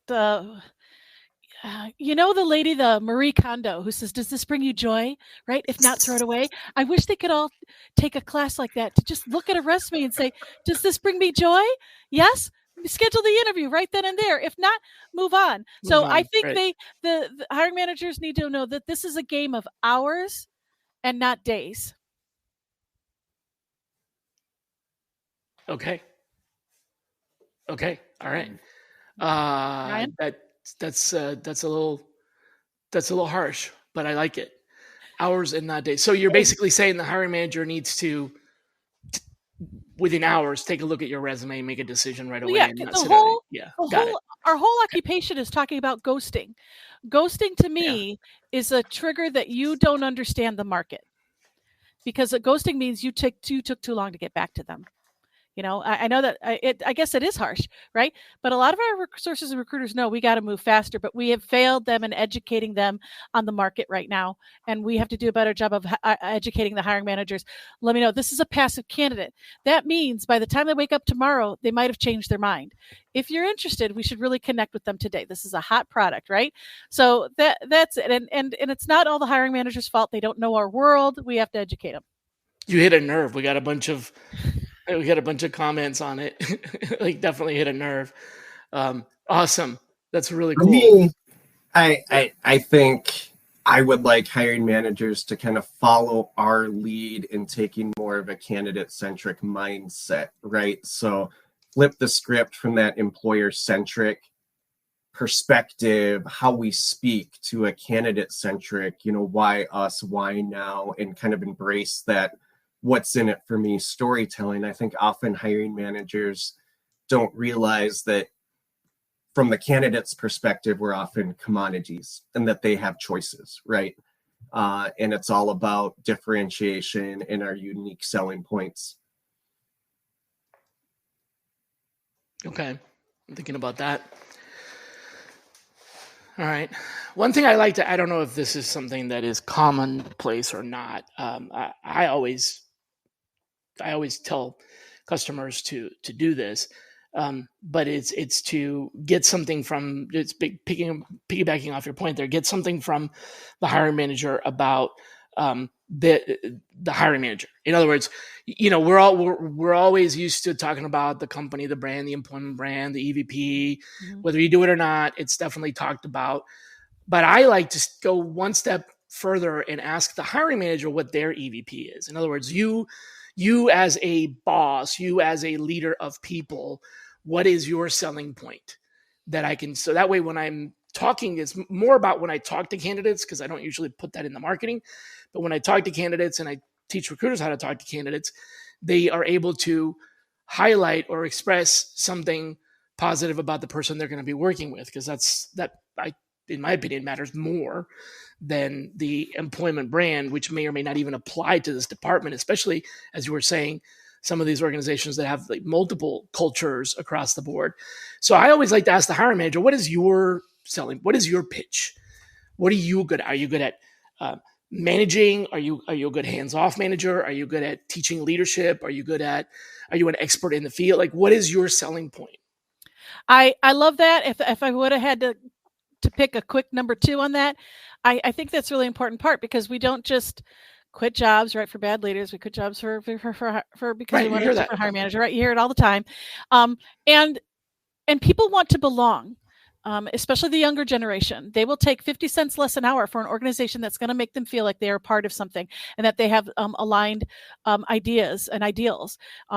the lady, the Marie Kondo, who says, "Does this bring you joy? Right? If not, throw it away." I wish they could all take a class like that, to just look at a resume and say, "Does this bring me joy? Yes." Schedule the interview right then and there. If not, move on. I think right. the hiring managers need to know that this is a game of hours and not days. Okay. All right. Ryan? That's a little harsh, but I like it. Hours and not days. So you're basically saying the hiring manager needs to, within hours, take a look at your resume, make a decision right away. Yeah, and not sit on it. Our whole occupation is talking about ghosting. Ghosting to me is a trigger that you don't understand the market, because ghosting means you took too long to get back to them. I know that I guess it is harsh, right? But a lot of our sources and recruiters know we got to move faster, but we have failed them in educating them on the market right now. And we have to do a better job of educating the hiring managers. Let me know, this is a passive candidate. That means by the time they wake up tomorrow, they might have changed their mind. If you're interested, we should really connect with them today. This is a hot product, right? So that's it. And it's not all the hiring managers' fault. They don't know our world. We have to educate them. You hit a nerve. We got a bunch of comments on it. Like, definitely hit a nerve. Awesome. That's really cool. For me, I think I would like hiring managers to kind of follow our lead in taking more of a candidate-centric mindset, right? So flip the script from that employer-centric perspective, how we speak, to a candidate-centric, why us, why now, and kind of embrace that what's in it for me storytelling. I think often hiring managers don't realize that from the candidate's perspective, we're often commodities and that they have choices, right? And it's all about differentiation and our unique selling points. Okay. I'm thinking about that. All right. One thing I like to, I don't know if this is something that is commonplace or not. I always tell customers to do this, but it's to get something from, it's piggybacking off your point there, get something from the hiring manager about the hiring manager. In other words, we're always used to talking about the company, the brand, the employment brand, the EVP, whether you do it or not, it's definitely talked about. But I like to go one step further and ask the hiring manager what their EVP is. In other words, you as a boss, you as a leader of people, what is your selling point that I can, so that way when I'm talking, it's more about when I talk to candidates, because I don't usually put that in the marketing, but when I talk to candidates and I teach recruiters how to talk to candidates, they are able to highlight or express something positive about the person they're going to be working with, because in my opinion, matters more than the employment brand, which may or may not even apply to this department, especially, as you were saying, some of these organizations that have like multiple cultures across the board. So I always like to ask the hiring manager, what is your selling? What is your pitch? What are you good at? Are you good at managing? Are you a good hands-off manager? Are you good at teaching leadership? Are you an expert in the field? Like, what is your selling point? I love that. If I would have had to to pick a quick number 2 on that, I think that's a really important part, because we don't just quit jobs, right, for bad leaders. We quit jobs for because Right, we want you hear a that. different hiring manager, right? You hear it all the time. And people want to belong. Especially the younger generation. They will take 50 cents less an hour for an organization that's going to make them feel like they are part of something and that they have aligned ideas and ideals.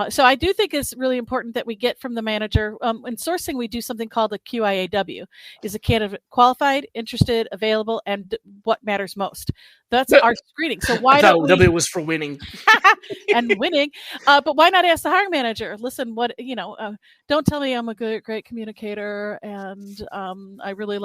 So I do think it's really important that we get from the manager. In sourcing, we do something called a QIAW. Is a candidate qualified, interested, available, and what matters most? That's our screening. So why don't we... W was for winning. and winning. But why not ask the hiring manager? Listen, don't tell me I'm a great communicator and I really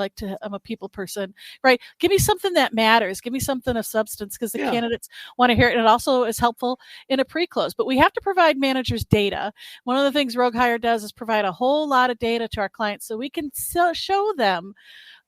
I'm a people person, right? Give me something that matters. Give me something of substance, because the candidates want to hear it. And it also is helpful in a pre-close. But we have to provide managers data. One of the things Rogue Hire does is provide a whole lot of data to our clients so we can show them,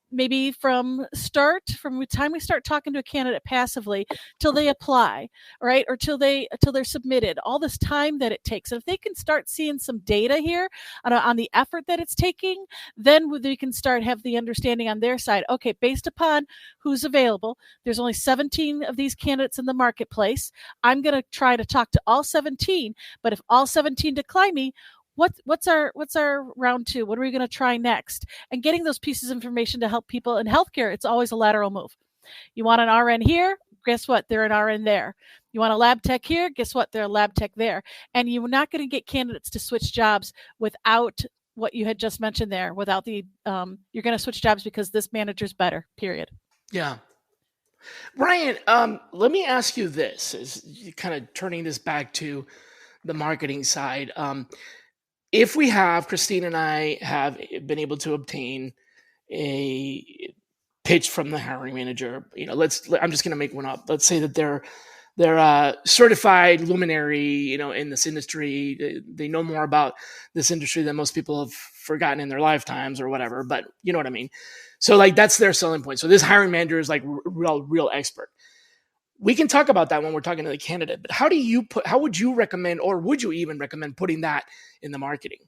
maybe from the time we start talking to a candidate passively till they apply, right? Or till they're submitted, all this time that it takes. And if they can start seeing some data here on the effort that it's taking, then we can start have the understanding on their side. Okay, based upon who's available, there's only 17 of these candidates in the marketplace. I'm going to try to talk to all 17, but if all 17 decline me, what's our round 2? What are we going to try next? And getting those pieces of information to help people in healthcare, it's always a lateral move. You want an RN here? Guess what? They're an RN there. You want a lab tech here? Guess what? They're a lab tech there. And you're not going to get candidates to switch jobs without what you had just mentioned there, without the, you're going to switch jobs because this manager's better, period. Yeah. Ryan, let me ask you this, is kind of turning this back to the marketing side. If we have, Christine and I have been able to obtain a pitch from the hiring manager, I'm just going to make one up. Let's say that they're a certified luminary, in this industry. They know more about this industry than most people have forgotten in their lifetimes or whatever, but you know what I mean? So that's their selling point. So this hiring manager is like real expert. We can talk about that when we're talking to the candidate, but how would you recommend, or would you even recommend putting that in the marketing,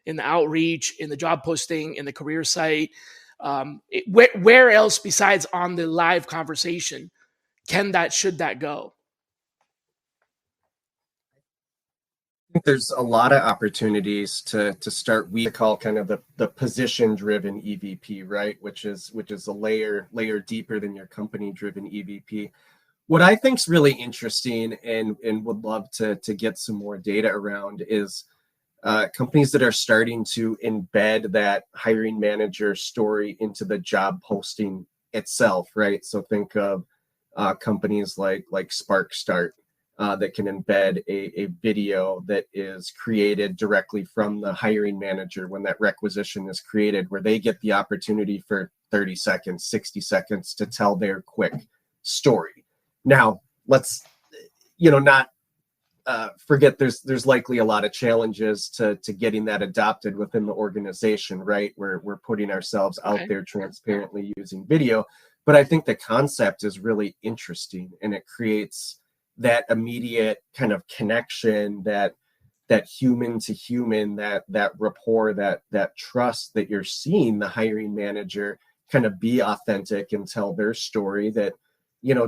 in the outreach, in the job posting, in the career site? Where else besides on the live conversation should that go? I think there's a lot of opportunities to start. We call kind of the position driven EVP, right? Which is a layer deeper than your company driven EVP. What I think is really interesting and would love to get some more data around is companies that are starting to embed that hiring manager story into the job posting itself, right? So think of companies like Spark Start that can embed a video that is created directly from the hiring manager when that requisition is created, where they get the opportunity for 30 seconds, 60 seconds to tell their quick story. Now, let's, not forget there's likely a lot of challenges to getting that adopted within the organization, right? We're putting ourselves out there transparently using video. But I think the concept is really interesting, and it creates that immediate kind of connection, that human to human, that rapport, that trust that you're seeing the hiring manager kind of be authentic and tell their story that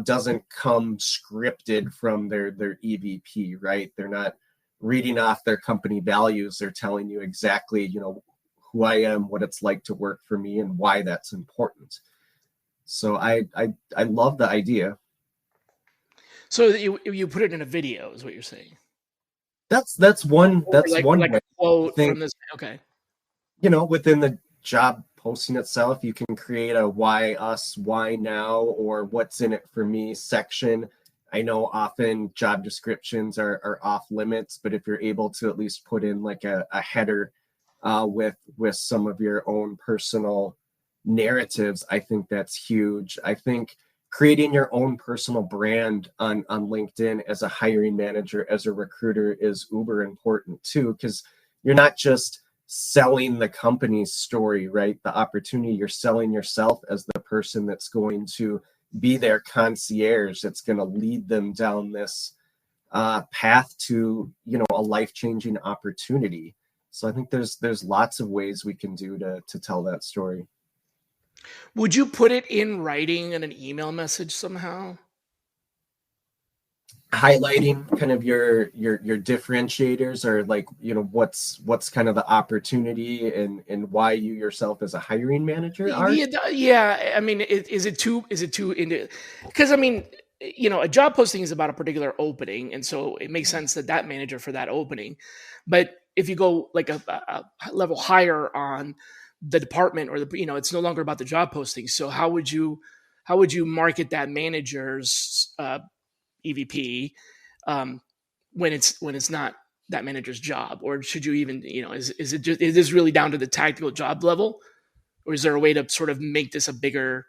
doesn't come scripted from their EVP, right? They're not reading off their company values. They're telling you exactly, who I am, what it's like to work for me, and why that's important. So I love the idea. So you put it in a video, is what you're saying? That's one. That's one like way. A quote from this. Okay. Within the job posting itself, you can create a why us, why now, or what's in it for me section. I know often job descriptions are off limits, but if you're able to at least put in like a header with some of your own personal narratives, I think that's huge. I think creating your own personal brand on LinkedIn as a hiring manager, as a recruiter, is uber important too, because you're not just selling the company's story, right? The opportunity, you're selling yourself as the person that's going to be their concierge, that's going to lead them down this path to, a life-changing opportunity. So I think there's lots of ways we can do to tell that story. Would you put it in writing in an email message somehow? Highlighting kind of your differentiators, or like, what's kind of the opportunity and why you yourself as a hiring manager are? Yeah. I mean, is it too into? Because I mean, a job posting is about a particular opening, and so it makes sense that manager for that opening. But if you go like a level higher on the department, or it's no longer about the job posting. So how would you market that manager's EVP when it's not that manager's job? Or should you even, is this really down to the tactical job level, or is there a way to sort of make this a bigger?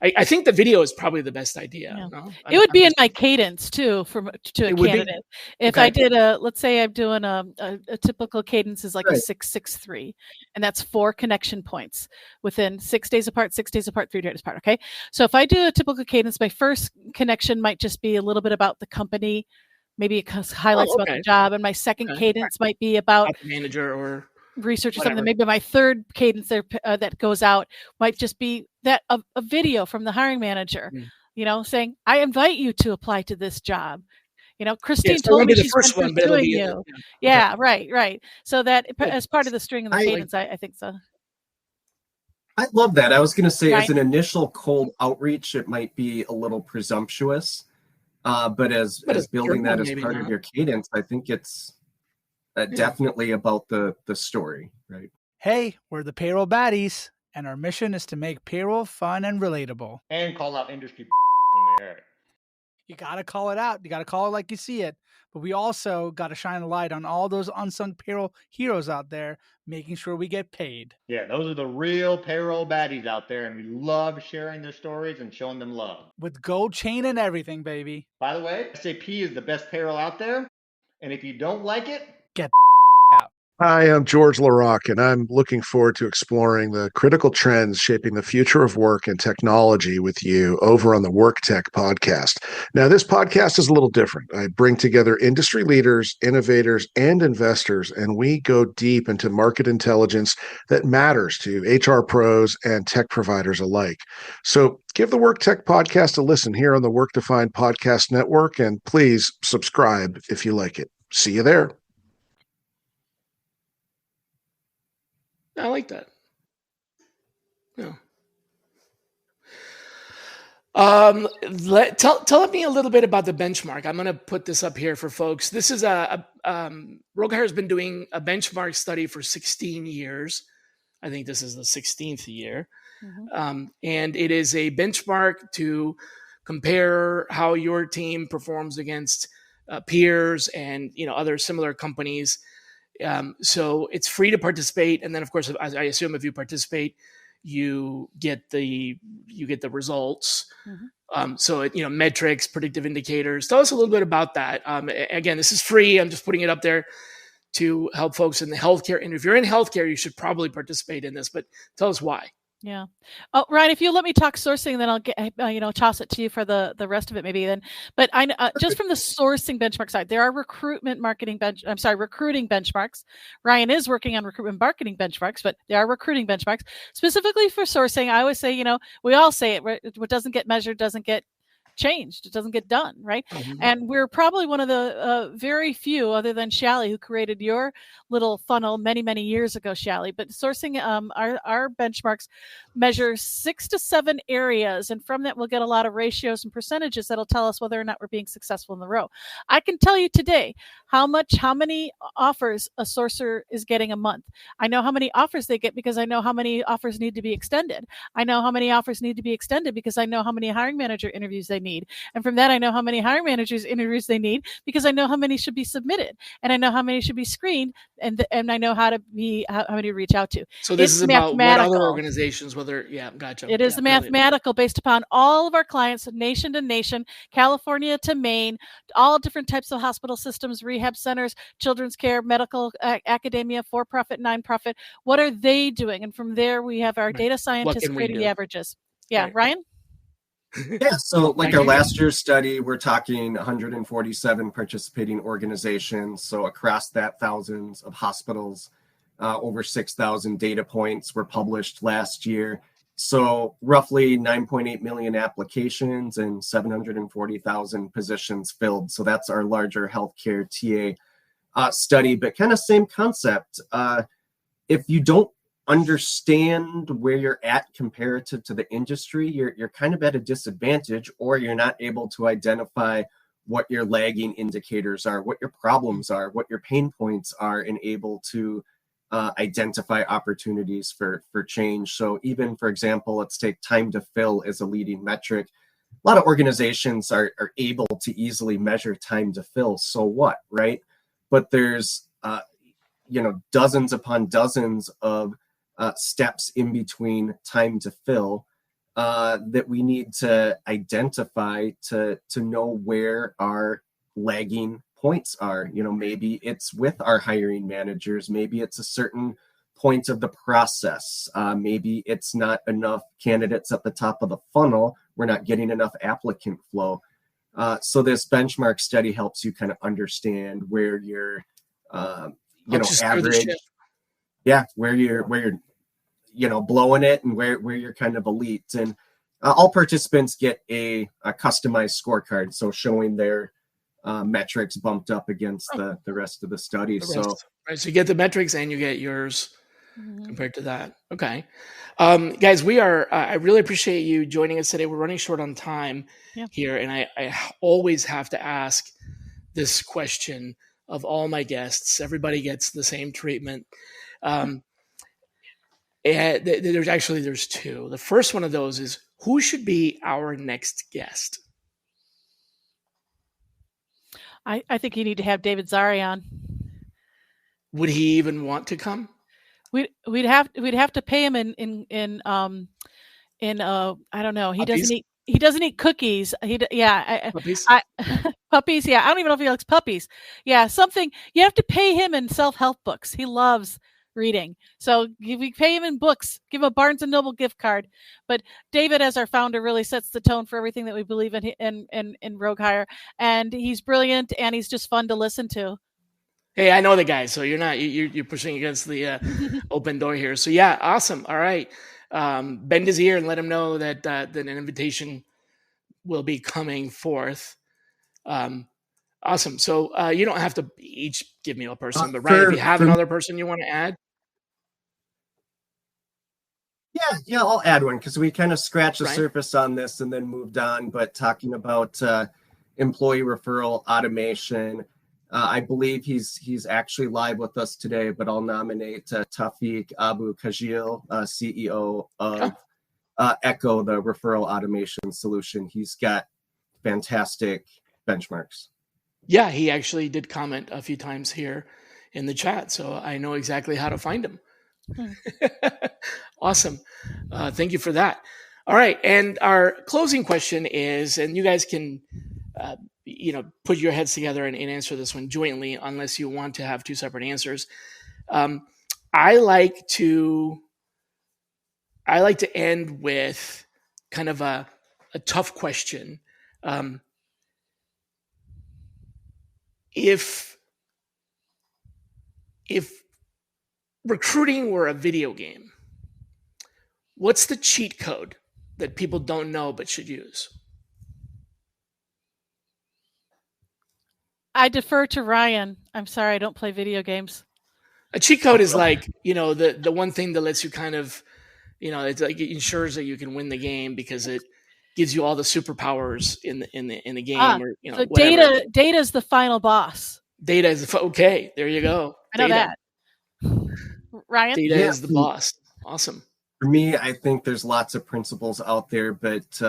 I think the video is probably the best idea. Yeah. No? It would be in my cadence too, to a candidate. If Okay. I did let's say I'm doing a typical cadence is like a 6-6-3, and that's 4 connection points within 6 days apart, 3 days apart. Okay. So if I do a typical cadence, my first connection might just be a little bit about the company, maybe it highlights about the job. And my second cadence might be about the manager or research or something. Maybe my third cadence there that goes out might just be that a video from the hiring manager, saying, I invite you to apply to this job. Christine told me she's been pursuing you. Yeah, right. So that as part of the string of the cadence, I think so. I love that. I was going to say, as an initial cold outreach, it might be a little presumptuous, but as building that as part of your cadence, I think it's definitely about the story, right? Hey, we're the Payroll Baddies, and our mission is to make payroll fun and relatable. And call out industry when we hear it. You got to call it out. You got to call it like you see it. But we also got to shine a light on all those unsung payroll heroes out there, making sure we get paid. Yeah, those are the real payroll baddies out there, and we love sharing their stories and showing them love. With gold chain and everything, baby. By the way, SAP is the best payroll out there, and if you don't like it, get out. Hi, I'm George LaRocque, and I'm looking forward to exploring the critical trends shaping the future of work and technology with you over on the Work Tech podcast. Now, this podcast is a little different. I bring together industry leaders, innovators, and investors, and we go deep into market intelligence that matters to HR pros and tech providers alike. So give the Work Tech podcast a listen here on the Work Defined Podcast Network, and please subscribe if you like it. See you there. I like that. Yeah. Tell me a little bit about the benchmark. I'm going to put this up here for folks. This is Rogue Hire has been doing a benchmark study for 16 years. I think this is the 16th year. Mm-hmm. And it is a benchmark to compare how your team performs against peers and other similar companies. So it's free to participate, and then of course, I assume if you participate, you get the results. Mm-hmm. So metrics, predictive indicators. Tell us a little bit about that. Again, this is free. I'm just putting it up there to help folks in the healthcare. And if you're in healthcare, you should probably participate in this. But tell us why. Yeah. Oh, Ryan, if you let me talk sourcing, then I'll get, toss it to you for the rest of it maybe then. But I just from the sourcing benchmark side, there are recruiting benchmarks. Ryan is working on recruitment marketing benchmarks, but there are recruiting benchmarks specifically for sourcing. I always say, we all say it, what doesn't get measured doesn't get changed. It doesn't get done, right? Mm-hmm. And we're probably one of the very few, other than Shally, who created your little funnel many, many years ago, Shally. But sourcing, our benchmarks measure 6 to 7 areas, and from that we'll get a lot of ratios and percentages that'll tell us whether or not we're being successful in the row. I can tell you today how many offers a sourcer is getting a month. I know how many offers they get because I know how many offers need to be extended. I know how many offers need to be extended because I know how many hiring manager interviews they need. And from that, I know how many hiring managers interviews they need because I know how many should be submitted, and I know how many should be screened, and I know how many to reach out to. So this is about what other organizations, gotcha. It is mathematical based upon all of our clients, nation to nation, California to Maine, all different types of hospital systems, rehab centers, children's care, medical, academia, for-profit, non-profit. What are they doing? And from there, we have our data scientists creating the averages. Yeah, right. Ryan? Yeah, so like our last year's study, we're talking 147 participating organizations. So across that, thousands of hospitals, over 6,000 data points were published last year. So roughly 9.8 million applications and 740,000 positions filled. So that's our larger healthcare TA study, but kind of same concept. If you don't understand where you're at comparative to the industry, you're kind of at a disadvantage, or you're not able to identify what your lagging indicators are, what your problems are, what your pain points are, and able to identify opportunities for change. So even, for example, let's take time to fill as a leading metric. A lot of organizations are able to easily measure time to fill. So what, right? But there's dozens upon dozens of steps in between time to fill that we need to identify to know where our lagging points are. Maybe it's with our hiring managers, maybe it's a certain point of the process, maybe it's not enough candidates at the top of the funnel, we're not getting enough applicant flow. So this benchmark study helps you kind of understand where you're average, where you're blowing it, and where you're kind of elite. And all participants get a customized scorecard, so showing their metrics bumped up against the rest of the study. So you get the metrics and you get yours compared to that. Okay. Guys, I really appreciate you joining us today. We're running short on time here, and I always have to ask this question of all my guests. Everybody gets the same treatment. There's two. The first one of those is, who should be our next guest? I think you need to have David Zari on. Would he even want to come? We'd have to pay him in I don't know. He doesn't eat cookies. Puppies. Puppies. Yeah, I don't even know if he likes puppies. Yeah, something you have to pay him in self-help books. He loves reading. So if we pay him in books, give him a Barnes and Noble gift card. But David, as our founder, really sets the tone for everything that we believe in Rogue Hire. And he's brilliant, and he's just fun to listen to. Hey, I know the guy, so you're pushing against the open door here. So yeah, awesome. All right. Bend his ear and let him know that an invitation will be coming forth. Awesome. So you don't have to each give me a person, but Ryan, if you have another person you want to add. Yeah, I'll add one, because we kind of scratched the surface on this and then moved on. But talking about employee referral automation, I believe he's actually live with us today, but I'll nominate Tawfiq Abu Kajil, CEO of Echo, the referral automation solution. He's got fantastic benchmarks. Yeah, he actually did comment a few times here in the chat, so I know exactly how to find him. Awesome. Thank you for that. All right, and our closing question is, and you guys can put your heads together and answer this one jointly, unless you want to have two separate answers. I like to end with kind of a tough question. If recruiting were a video game, what's the cheat code that people don't know but should use? I defer to Ryan. I'm sorry, I don't play video games. A cheat code is like, the one thing that lets you kind of, it's like it ensures that you can win the game because it gives you all the superpowers in the game, so data is the final boss. Data is okay. There you go. I know that. Ryan? Data is the boss. Awesome. For me, I think there's lots of principles out there, but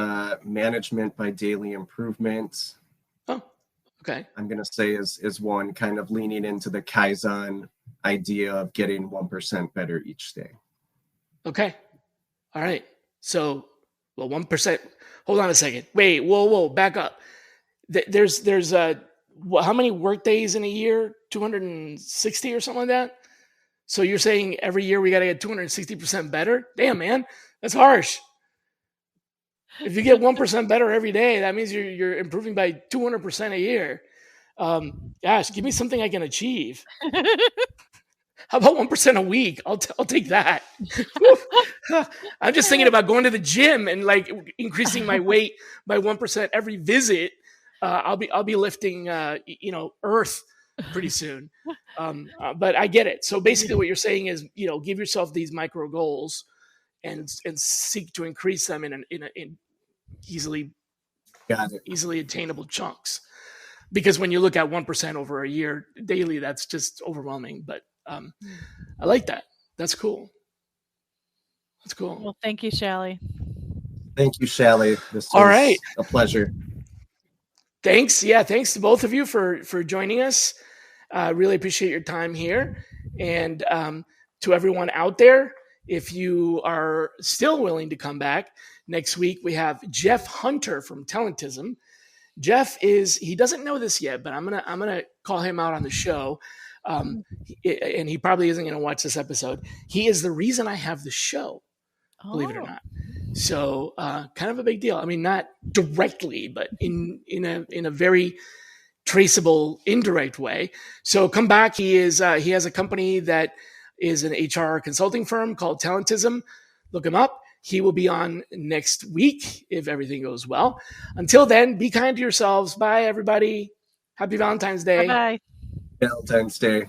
management by daily improvement. Oh, okay. I'm going to say is one, kind of leaning into the Kaizen idea of getting 1% better each day. Okay. All right. So, 1%. Hold on a second. Wait, whoa, back up. There's how many work days in a year? 260 or something like that? So you're saying every year we got to get 260% better? Damn, man, that's harsh. If you get 1% better every day, that means you're improving by 200% a year. Gosh, give me something I can achieve. How about 1% a week? I'll take that. I'm just thinking about going to the gym and like increasing my weight by 1% every visit. I'll be lifting, earth pretty soon. But I get it. So basically what you're saying is, give yourself these micro goals and seek to increase them in easily attainable chunks. Because when you look at 1% over a year daily, that's just overwhelming. But I like that. That's cool. That's cool. Well, thank you, Shally. Thank you, Shally. This was all right. A pleasure. Thanks. Yeah, thanks to both of you for joining us. Really appreciate your time here. And to everyone out there, if you are still willing to come back, next week we have Jeff Hunter from Talentism. Jeff he doesn't know this yet, but I'm gonna call him out on the show. And he probably isn't going to watch this episode. He is the reason I have the show, believe it or not. So kind of a big deal. I mean, not directly, but in a very traceable, indirect way. So come back. He has a company that is an HR consulting firm called Talentism. Look him up. He will be on next week if everything goes well. Until then, be kind to yourselves. Bye, everybody. Happy Valentine's Day. Bye. Valentine's Day.